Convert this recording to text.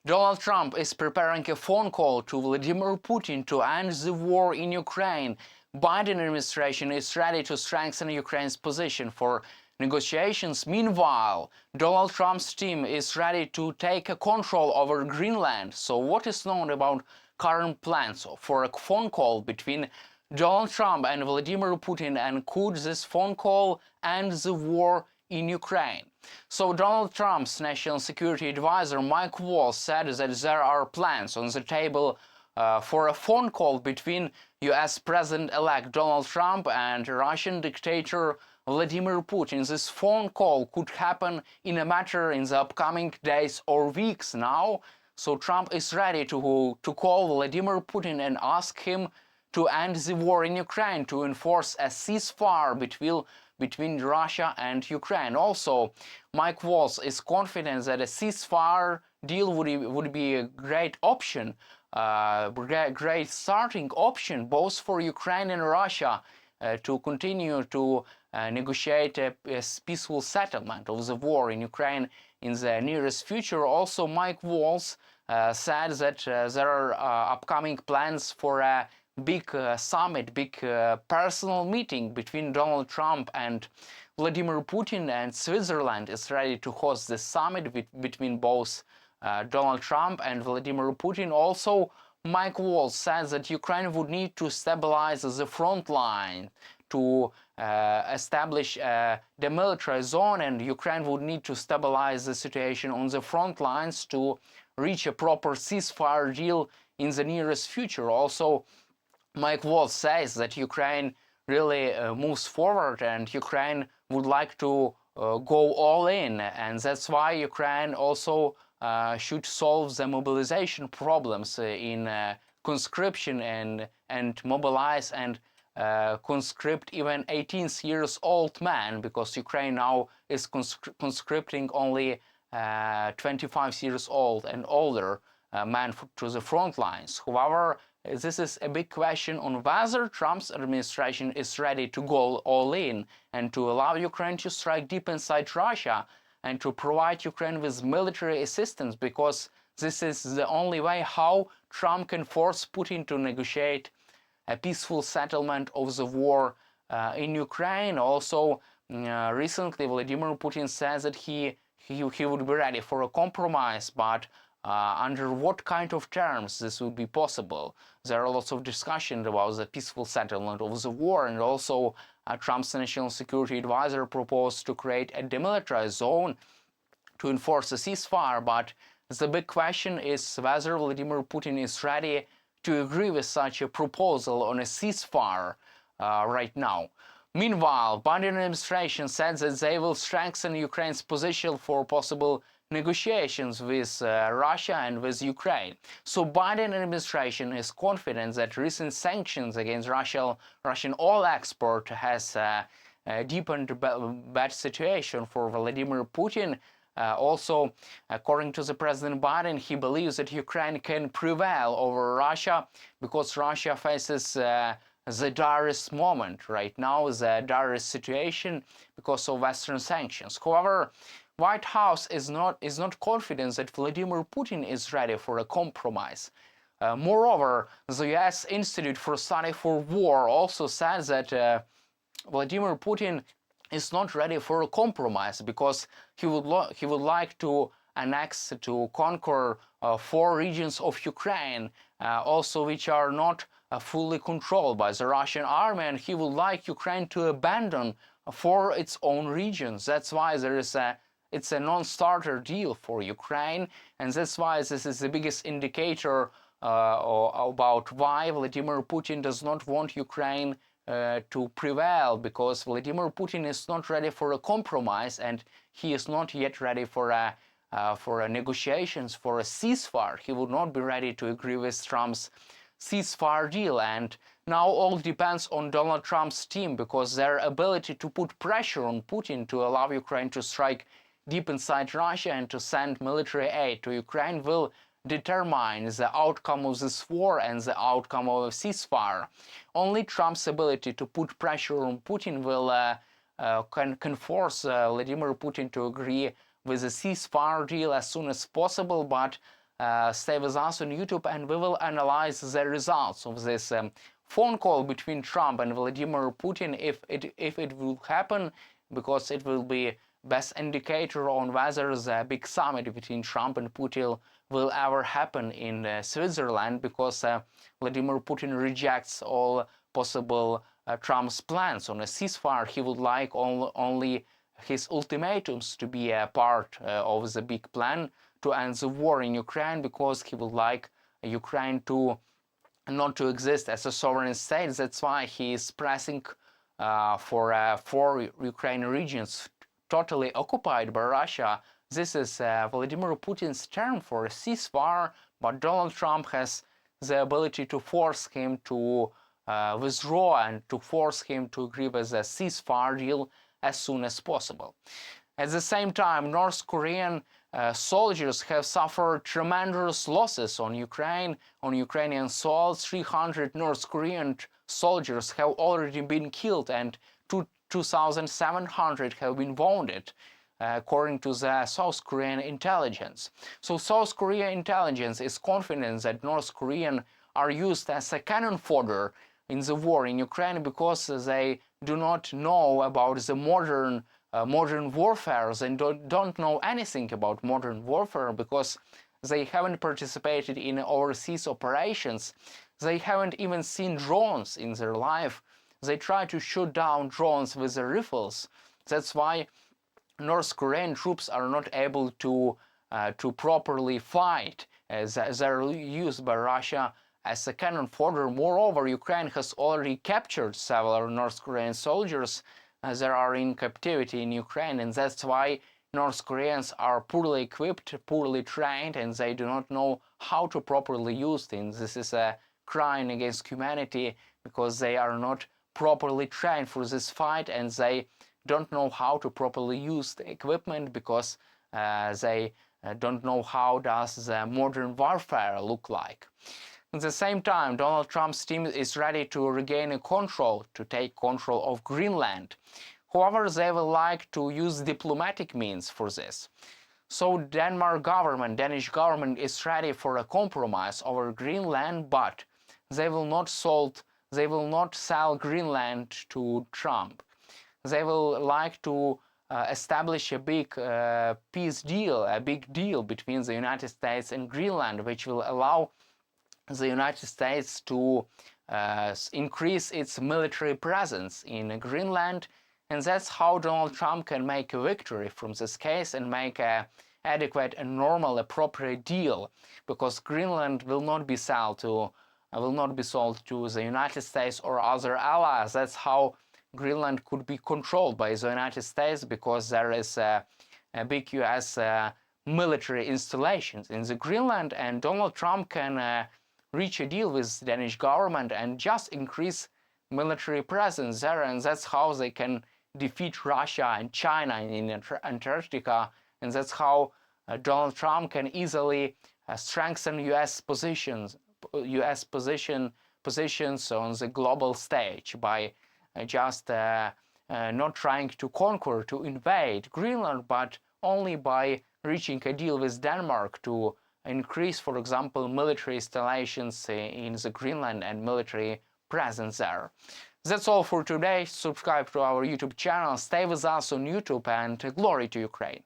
Donald Trump is preparing a phone call to Vladimir Putin to end the war in Ukraine. Biden administration is ready to strengthen Ukraine's position for negotiations. Meanwhile, Donald Trump's team is ready to take control over Greenland. So what is known about current plans for a phone call between Donald Trump and Vladimir Putin, and could this phone call end the war in Ukraine? So Donald Trump's national security advisor Mike Waltz said that there are plans on the table for a phone call between US President-elect Donald Trump and Russian dictator Vladimir Putin. This phone call could happen in a matter in the upcoming days or weeks now. So Trump is ready to call Vladimir Putin and ask him to end the war in Ukraine, to enforce a ceasefire between Russia and Ukraine. Also, Mike Waltz is confident that a ceasefire deal would be a great option, great starting option, both for Ukraine and Russia to continue to negotiate a peaceful settlement of the war in Ukraine in the nearest future. Also, Mike Waltz said that there are upcoming plans for a big summit, big personal meeting between Donald Trump and Vladimir Putin, and Switzerland is ready to host this summit between both Donald Trump and Vladimir Putin. Also, Mike Waltz says that Ukraine would need to stabilize the front line to establish a demilitarized zone, and Ukraine would need to stabilize the situation on the front lines to reach a proper ceasefire deal in the nearest future. Also, Mike Waltz says that Ukraine really moves forward, and Ukraine would like to go all in, and that's why Ukraine also should solve the mobilization problems in conscription and mobilize and conscript even 18 years old men, because Ukraine now is conscripting only 25 years old and older men to the front lines. However, this is a big question on whether Trump's administration is ready to go all in and to allow Ukraine to strike deep inside Russia and to provide Ukraine with military assistance, because this is the only way how Trump can force Putin to negotiate a peaceful settlement of the war in Ukraine. Also, recently Vladimir Putin says that he would be ready for a compromise, but under what kind of terms this would be possible? There are lots of discussions about the peaceful settlement of the war, and also Trump's national security advisor proposed to create a demilitarized zone to enforce a ceasefire, but the big question is whether Vladimir Putin is ready to agree with such a proposal on a ceasefire right now. Meanwhile, Biden administration said that they will strengthen Ukraine's position for possible negotiations with Russia and with Ukraine. So Biden administration is confident that recent sanctions against Russian oil export has deepened bad situation for Vladimir Putin. Also, according to the President Biden, he believes that Ukraine can prevail over Russia because Russia faces the direst moment right now, the direst situation because of Western sanctions. However, White House is not confident that Vladimir Putin is ready for a compromise. Moreover, the U.S. Institute for Study for War also says that Vladimir Putin is not ready for a compromise because he would like to annex, to conquer 4 regions of Ukraine, also which are not fully controlled by the Russian army, and he would like Ukraine to abandon 4 its own regions. That's why it's a non-starter deal for Ukraine, and that's why this is the biggest indicator about why Vladimir Putin does not want Ukraine to prevail, because Vladimir Putin is not ready for a compromise, and he is not yet ready for a negotiations, for a ceasefire. He would not be ready to agree with Trump's ceasefire deal, and now all depends on Donald Trump's team, because their ability to put pressure on Putin to allow Ukraine to strike deep inside Russia and to send military aid to Ukraine will determine the outcome of this war and the outcome of a ceasefire. Only Trump's ability to put pressure on Putin will can force Vladimir Putin to agree with a ceasefire deal as soon as possible, but Stay with us on YouTube, and we will analyze the results of this phone call between Trump and Vladimir Putin, if it will happen, because it will be best indicator on whether the big summit between Trump and Putin will ever happen in Switzerland, because Vladimir Putin rejects all possible Trump's plans on a ceasefire. He would like only his ultimatums to be a part of the big plan to end the war in Ukraine, because he would like Ukraine to not to exist as a sovereign state. That's why he is pressing for 4 Ukraine regions totally occupied by Russia. This is Vladimir Putin's term for a ceasefire, but Donald Trump has the ability to force him to withdraw and to force him to agree with a ceasefire deal as soon as possible. At the same time, North Korean soldiers have suffered tremendous losses on Ukraine, on Ukrainian soil. 300 North Korean soldiers have already been killed, and 2,700 have been wounded, according to the South Korean intelligence. So South Korean intelligence is confident that North Korean are used as a cannon fodder in the war in Ukraine, because they do not know about the modern warfare. They don't know anything about modern warfare, because they haven't participated in overseas operations. They haven't even seen drones in their life. They try to shoot down drones with their rifles. That's why North Korean troops are not able to properly fight. They're used by Russia as a cannon fodder. Moreover, Ukraine has already captured several North Korean soldiers that are in captivity in Ukraine, and that's why North Koreans are poorly equipped, poorly trained, and they do not know how to properly use things. This is a crime against humanity, because they are not properly trained for this fight, and they don't know how to properly use the equipment, because they don't know how does the modern warfare look like. At the same time, Donald Trump's team is ready to regain control, to take control of Greenland. However, they will like to use diplomatic means for this. So Danish government is ready for a compromise over Greenland, but they will not sell Greenland to Trump. They will like to establish a big peace deal, a big deal between the United States and Greenland, which will allow the United States to increase its military presence in Greenland, and that's how Donald Trump can make a victory from this case and make a adequate and normal, appropriate deal, because Greenland will not be sold to the United States or other allies. That's how Greenland could be controlled by the United States, because there is a big U.S. Military installations in the Greenland, and Donald Trump can reach a deal with the Danish government and just increase military presence there, and that's how they can defeat Russia and China in Antarctica, and that's how Donald Trump can easily strengthen U.S. positions on the global stage by just not trying to conquer, to invade Greenland, but only by reaching a deal with Denmark to increase, for example, military installations in the Greenland and military presence there. That's all for today. Subscribe to our YouTube channel, stay with us on YouTube, and glory to Ukraine.